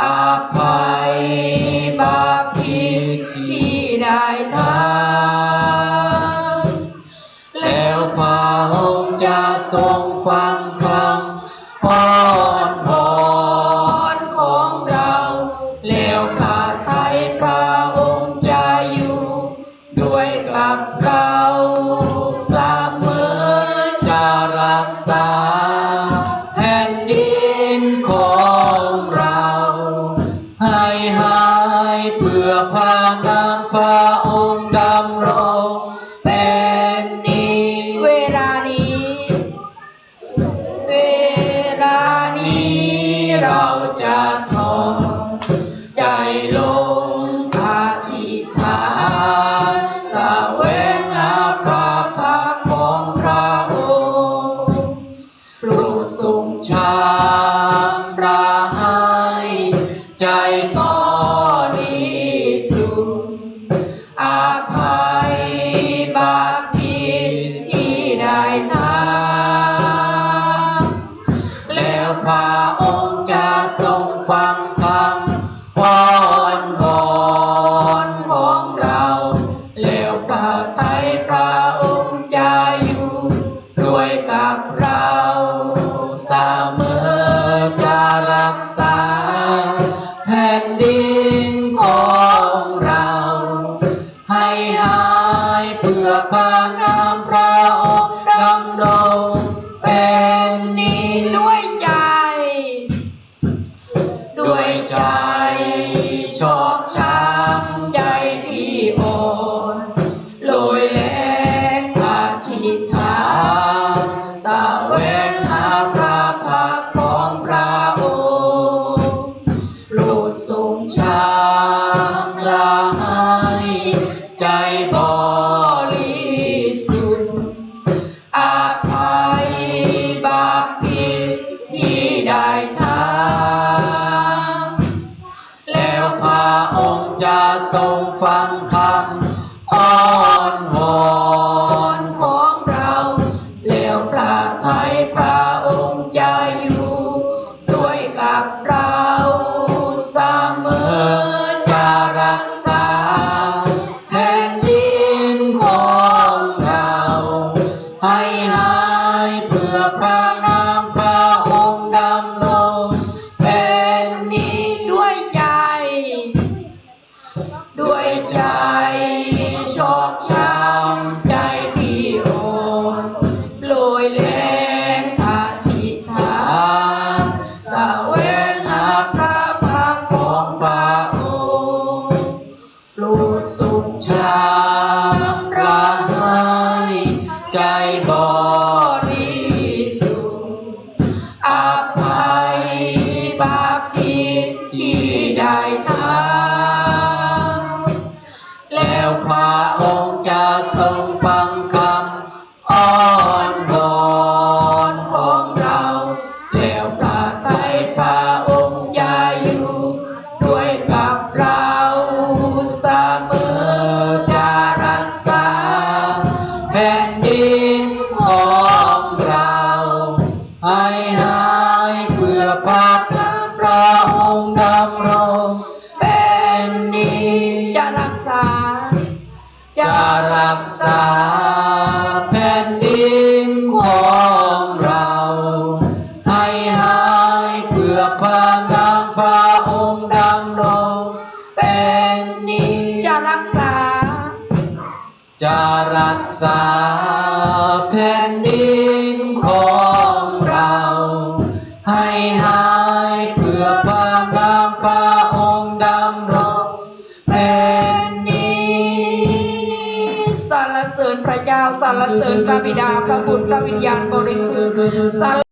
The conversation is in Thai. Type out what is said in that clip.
อภัยบาปผิดที่ได้ทำแล้วพระองค์จะทรงฟังคำอ้อนวอนของเราแล้วพระทัยพระองค์จะอยู่ด้วยกับเราเสมอจะรักษาแผ่นดินของเราให้หายเพื่อพานามพระองค์ดำรงเป็นนิจเวลานี้เราจะทนใจลงอธิษฐานแสวงหาพระพักตร์ของพระองค์ปลุกทรงชำระให้ใจบริสุทธิ์อาภัยบาปผิดที่ได้ทำแล้วพระองค์จะทรงฟังคำอ้อนวอนของเราแล้วพระทัยพระองค์จะอยู่ด้วยกับเราเสมอจะรักษาแผ่นดินของเราให้หายเพื่อพานามพระองค์ดำรงเป็นนิจด้วยใจชอบช้ำใจที่อ่อนโลยแรงอธิษฐานแสวงหาพระพักตร์ของพระองค์โปรดทรงชำระให้ใจบริสุทธิ์อาภัยบาปผิดที่ได้ทำแล้วพระองค์จะทรงฟังคำอ้อนวอนของเราแล้วพระทัยพระองค์จะอยู่ด้วยกับเราเสมอจะรักษาแผ่นดินของเราให้หายเพื่อพระนามพระองค์ดำรงเป็นนิจด้วยใจชอบช้ำใจที่อ่อนโลยแรงอธิษฐานแสวงหาพระพักตร์ของพระองค์โปรดทรงชำระให้ใจบริสุทธิ์อาภัยบาปผิดที่ได้ทำแล้วพระองค์จะทรงฟังคำอ้อนวอนของเราแล้วพระทัยพระองค์จะอยู่ด้วยกับเราเสมอจะรักษาแผ่นดินของเราให้หายเพื่อพระนามพระองค์ดำรงเป็นนิจจะรักษาแผ่นดินของเราให้หายเพื่อพระนามพระองค์ดำรงเป็นนิจจะรักษาแผ่นดินของเราให้หายเพื่อพระนามพระองค์ดำรงเป็นนิจสรรเสริญพระเจ้าสรรเสริญพระบิดาพระบุตรพระวิญญาณบริสุทธิ์